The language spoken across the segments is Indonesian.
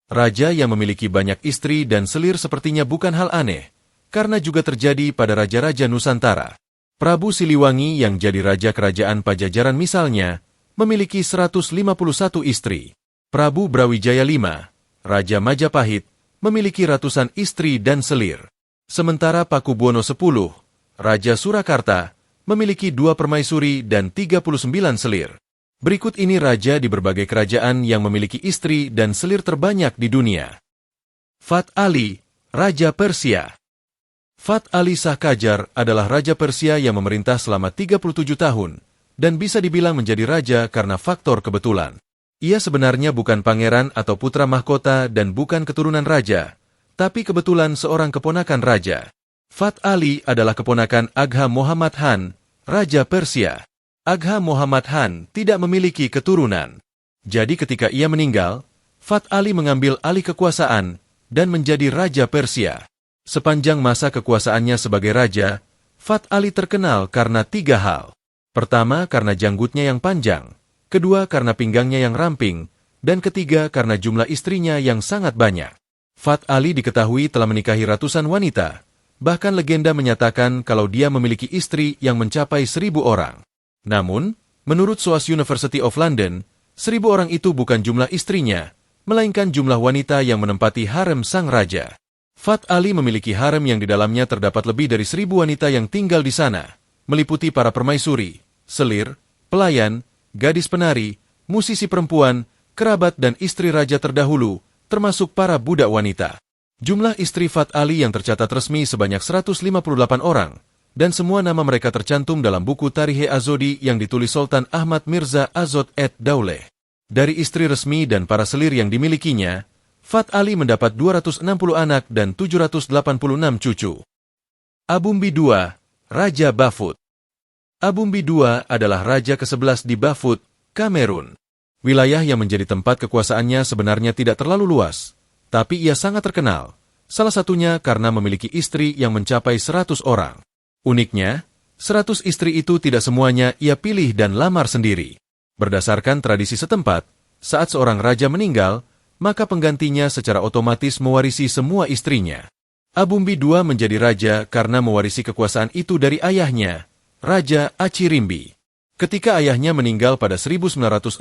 Raja yang memiliki banyak istri dan selir sepertinya bukan hal aneh, karena juga terjadi pada raja-raja Nusantara. Prabu Siliwangi yang jadi raja kerajaan Pajajaran misalnya, memiliki 151 istri. Prabu Brawijaya V, Raja Majapahit, memiliki ratusan istri dan selir. Sementara Pakubuwono X, Raja Surakarta, memiliki 2 permaisuri dan 39 selir. Berikut ini raja di berbagai kerajaan yang memiliki istri dan selir terbanyak di dunia. Fath Ali, Raja Persia. Fath Ali Shah Qajar adalah Raja Persia yang memerintah selama 37 tahun, dan bisa dibilang menjadi raja karena faktor kebetulan. Ia sebenarnya bukan pangeran atau putra mahkota dan bukan keturunan raja, tapi kebetulan seorang keponakan raja. Fath Ali adalah keponakan Agha Muhammad Han, Raja Persia. Agha Muhammad Han tidak memiliki keturunan. Jadi ketika ia meninggal, Fath Ali mengambil alih kekuasaan dan menjadi Raja Persia. Sepanjang masa kekuasaannya sebagai raja, Fath Ali terkenal karena 3 hal. Pertama, karena janggutnya yang panjang. Kedua, karena pinggangnya yang ramping. Dan ketiga, karena jumlah istrinya yang sangat banyak. Fath Ali diketahui telah menikahi ratusan wanita. Bahkan legenda menyatakan kalau dia memiliki istri yang mencapai 1.000 orang. Namun, menurut SOAS University of London, 1.000 orang itu bukan jumlah istrinya, melainkan jumlah wanita yang menempati harem sang raja. Fath Ali memiliki harem yang di dalamnya terdapat lebih dari 1.000 wanita yang tinggal di sana, meliputi para permaisuri, selir, pelayan, gadis penari, musisi perempuan, kerabat dan istri raja terdahulu, termasuk para budak wanita. Jumlah istri Fath Ali yang tercatat resmi sebanyak 158 orang, dan semua nama mereka tercantum dalam buku Tarikh Azodi yang ditulis Sultan Ahmad Mirza Azod ad-Dauleh. Dari istri resmi dan para selir yang dimilikinya, Fath Ali mendapat 260 anak dan 786 cucu. Abumbi II, Raja Bafut. Abumbi II adalah raja ke-11 di Bafut, Kamerun. Wilayah yang menjadi tempat kekuasaannya sebenarnya tidak terlalu luas, tapi ia sangat terkenal, salah satunya karena memiliki istri yang mencapai 100 orang. Uniknya, 100 istri itu tidak semuanya ia pilih dan lamar sendiri. Berdasarkan tradisi setempat, saat seorang raja meninggal, maka penggantinya secara otomatis mewarisi semua istrinya. Abumbi II menjadi raja karena mewarisi kekuasaan itu dari ayahnya, Raja Achirimbi. Ketika ayahnya meninggal pada 1968,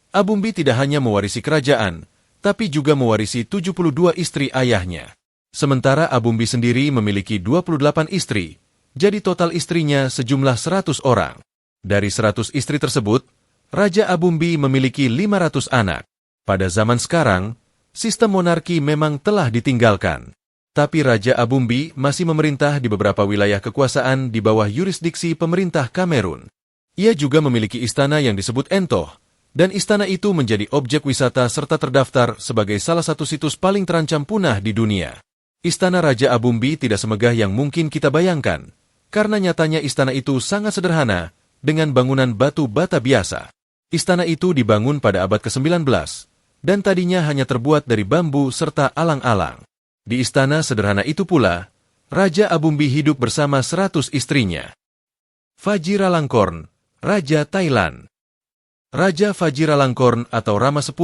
Abumbi tidak hanya mewarisi kerajaan, tapi juga mewarisi 72 istri ayahnya. Sementara Abumbi sendiri memiliki 28 istri, jadi total istrinya sejumlah 100 orang. Dari 100 istri tersebut, Raja Abumbi memiliki 500 anak. Pada zaman sekarang, sistem monarki memang telah ditinggalkan. Tapi Raja Abumbi masih memerintah di beberapa wilayah kekuasaan di bawah yurisdiksi pemerintah Kamerun. Ia juga memiliki istana yang disebut Entoh, dan istana itu menjadi objek wisata serta terdaftar sebagai salah satu situs paling terancam punah di dunia. Istana Raja Abumbi tidak semegah yang mungkin kita bayangkan, karena nyatanya istana itu sangat sederhana, dengan bangunan batu bata biasa. Istana itu dibangun pada abad ke-19, dan tadinya hanya terbuat dari bambu serta alang-alang. Di istana sederhana itu pula, Raja Abumbi hidup bersama 100 istrinya. Vajiralongkorn, Raja Thailand. Raja Vajiralongkorn atau Rama X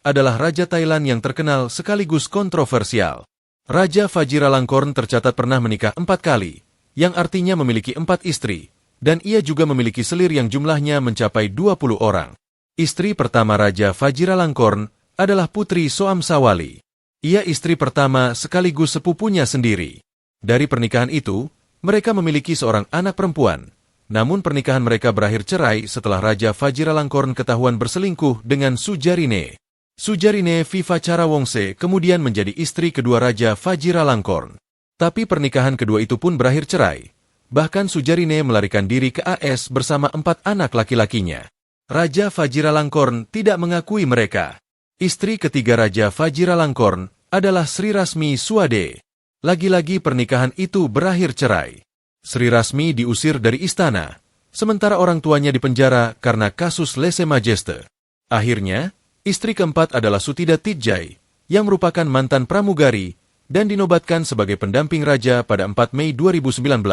adalah Raja Thailand yang terkenal sekaligus kontroversial. Raja Vajiralongkorn tercatat pernah menikah 4 kali, yang artinya memiliki 4 istri, dan ia juga memiliki selir yang jumlahnya mencapai 20 orang. Istri pertama Raja Vajiralongkorn adalah Putri Soam Sawali. Ia istri pertama sekaligus sepupunya sendiri. Dari pernikahan itu, mereka memiliki seorang anak perempuan. Namun pernikahan mereka berakhir cerai setelah Raja Vajiralongkorn ketahuan berselingkuh dengan Sujarine. Sujarine Vivacarawongse kemudian menjadi istri kedua Raja Vajiralongkorn. Tapi pernikahan kedua itu pun berakhir cerai. Bahkan Sujarine melarikan diri ke AS bersama 4 anak laki-lakinya. Raja Vajiralongkorn tidak mengakui mereka. Istri ketiga Raja Vajiralongkorn adalah Sri Rasmi Suade. Lagi-lagi pernikahan itu berakhir cerai. Sri Rasmi diusir dari istana, sementara orang tuanya dipenjara karena kasus lese majeste. Akhirnya, istri keempat adalah Sutida Tidjai, yang merupakan mantan pramugari, dan dinobatkan sebagai pendamping raja pada 4 Mei 2019.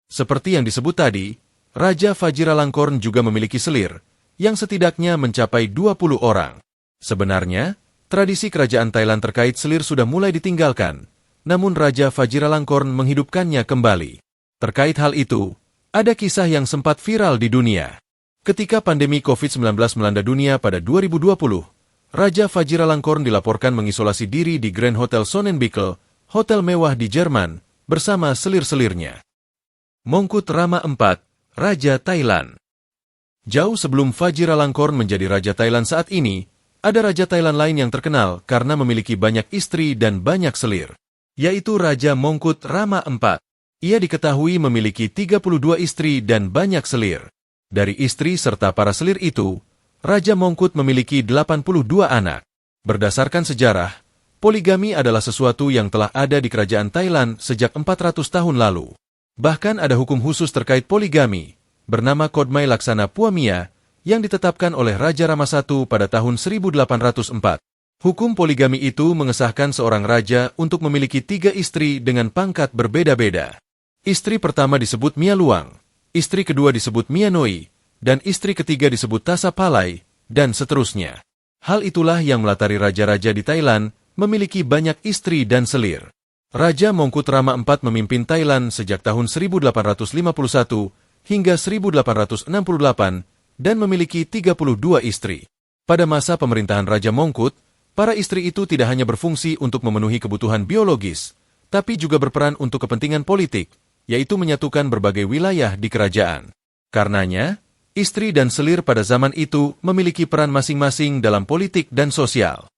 Seperti yang disebut tadi, Raja Vajiralongkorn juga memiliki selir, yang setidaknya mencapai 20 orang. Sebenarnya, Tradisi kerajaan Thailand terkait selir sudah mulai ditinggalkan, namun Raja Vajiralongkorn menghidupkannya kembali. Terkait hal itu, ada kisah yang sempat viral di dunia. Ketika pandemi COVID-19 melanda dunia pada 2020, Raja Vajiralongkorn dilaporkan mengisolasi diri di Grand Hotel Sonnenbichl, hotel mewah di Jerman, bersama selir-selirnya. Mongkut Rama IV, Raja Thailand. Jauh sebelum Vajiralongkorn menjadi Raja Thailand saat ini, ada Raja Thailand lain yang terkenal karena memiliki banyak istri dan banyak selir, yaitu Raja Mongkut Rama IV. Ia diketahui memiliki 32 istri dan banyak selir. Dari istri serta para selir itu, Raja Mongkut memiliki 82 anak. Berdasarkan sejarah, poligami adalah sesuatu yang telah ada di kerajaan Thailand sejak 400 tahun lalu. Bahkan ada hukum khusus terkait poligami, bernama Kodmai Laksana Puamia, yang ditetapkan oleh Raja Rama I pada tahun 1804. Hukum poligami itu mengesahkan seorang raja untuk memiliki 3 istri dengan pangkat berbeda-beda. Istri pertama disebut Mia Luang, istri kedua disebut Mia Noi, dan istri ketiga disebut Tasa Palai, dan seterusnya. Hal itulah yang melatari raja-raja di Thailand memiliki banyak istri dan selir. Raja Mongkut Rama IV memimpin Thailand sejak tahun 1851 hingga 1868 dan memiliki 32 istri. Pada masa pemerintahan Raja Mongkut, para istri itu tidak hanya berfungsi untuk memenuhi kebutuhan biologis, tapi juga berperan untuk kepentingan politik, yaitu menyatukan berbagai wilayah di kerajaan. Karenanya, istri dan selir pada zaman itu memiliki peran masing-masing dalam politik dan sosial.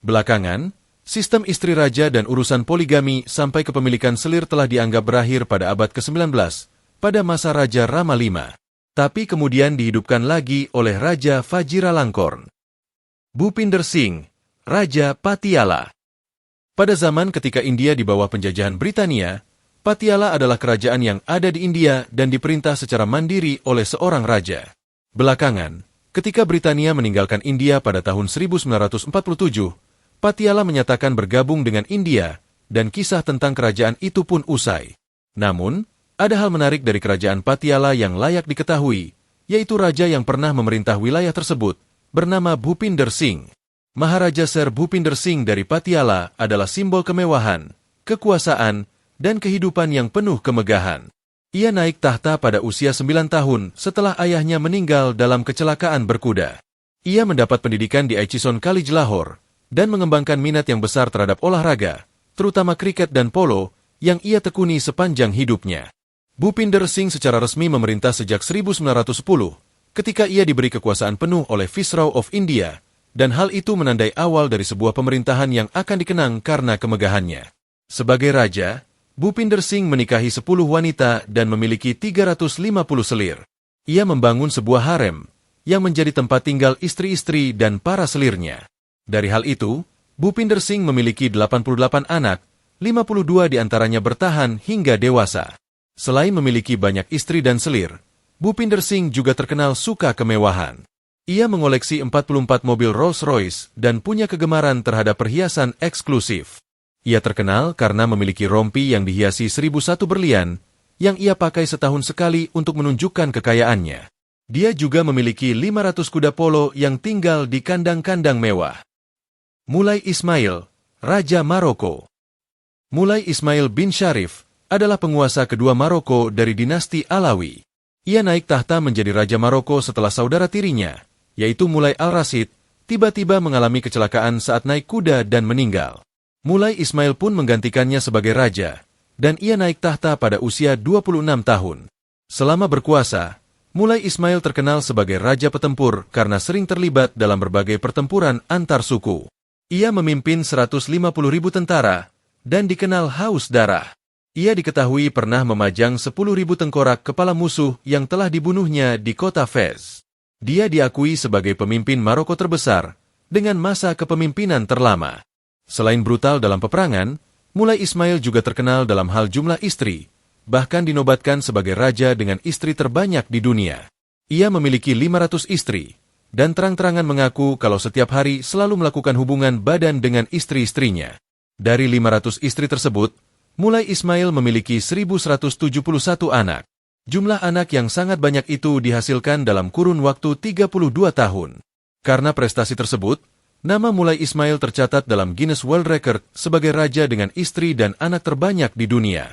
Belakangan, sistem istri raja dan urusan poligami sampai kepemilikan selir telah dianggap berakhir pada abad ke-19, pada masa Raja Rama V. Tapi kemudian dihidupkan lagi oleh Raja Vajiralongkorn. Bhupinder Singh, Raja Patiala. Pada zaman ketika India di bawah penjajahan Britania, Patiala adalah kerajaan yang ada di India dan diperintah secara mandiri oleh seorang raja. Belakangan, ketika Britania meninggalkan India pada tahun 1947, Patiala menyatakan bergabung dengan India, dan kisah tentang kerajaan itu pun usai. Namun, ada hal menarik dari kerajaan Patiala yang layak diketahui, yaitu raja yang pernah memerintah wilayah tersebut, bernama Bhupinder Singh. Maharaja Sir Bhupinder Singh dari Patiala adalah simbol kemewahan, kekuasaan, dan kehidupan yang penuh kemegahan. Ia naik tahta pada usia 9 tahun setelah ayahnya meninggal dalam kecelakaan berkuda. Ia mendapat pendidikan di Aichison College Lahore dan mengembangkan minat yang besar terhadap olahraga, terutama kriket dan polo, yang ia tekuni sepanjang hidupnya. Bhupinder Singh secara resmi memerintah sejak 1910, ketika ia diberi kekuasaan penuh oleh Viceroy of India, dan hal itu menandai awal dari sebuah pemerintahan yang akan dikenang karena kemegahannya. Sebagai raja, Bhupinder Singh menikahi 10 wanita dan memiliki 350 selir. Ia membangun sebuah harem, yang menjadi tempat tinggal istri-istri dan para selirnya. Dari hal itu, Bhupinder Singh memiliki 88 anak, 52 diantaranya bertahan hingga dewasa. Selain memiliki banyak istri dan selir, Bhupinder Singh juga terkenal suka kemewahan. Ia mengoleksi 44 mobil Rolls-Royce dan punya kegemaran terhadap perhiasan eksklusif. Ia terkenal karena memiliki rompi yang dihiasi 1001 berlian, yang ia pakai setahun sekali untuk menunjukkan kekayaannya. Dia juga memiliki 500 kuda polo yang tinggal di kandang-kandang mewah. Mulai Ismail, Raja Maroko. Mulai Ismail bin Sharif adalah penguasa kedua Maroko dari dinasti Alawi. Ia naik tahta menjadi Raja Maroko setelah saudara tirinya, yaitu Mulai Al-Rashid, tiba-tiba mengalami kecelakaan saat naik kuda dan meninggal. Mulai Ismail pun menggantikannya sebagai raja, dan ia naik tahta pada usia 26 tahun. Selama berkuasa, Mulai Ismail terkenal sebagai raja petempur karena sering terlibat dalam berbagai pertempuran antar suku. Ia memimpin 150.000 tentara, dan dikenal haus darah. Ia diketahui pernah memajang 10.000 tengkorak kepala musuh yang telah dibunuhnya di kota Fez. Dia diakui sebagai pemimpin Maroko terbesar, dengan masa kepemimpinan terlama. Selain brutal dalam peperangan, Mulai Ismail juga terkenal dalam hal jumlah istri, bahkan dinobatkan sebagai raja dengan istri terbanyak di dunia. Ia memiliki 500 istri, dan terang-terangan mengaku kalau setiap hari selalu melakukan hubungan badan dengan istri-istrinya. Dari 500 istri tersebut, Mulai Ismail memiliki 1.171 anak. Jumlah anak yang sangat banyak itu dihasilkan dalam kurun waktu 32 tahun. Karena prestasi tersebut, Nama Mulai Ismail tercatat dalam Guinness World Record sebagai raja dengan istri dan anak terbanyak di dunia.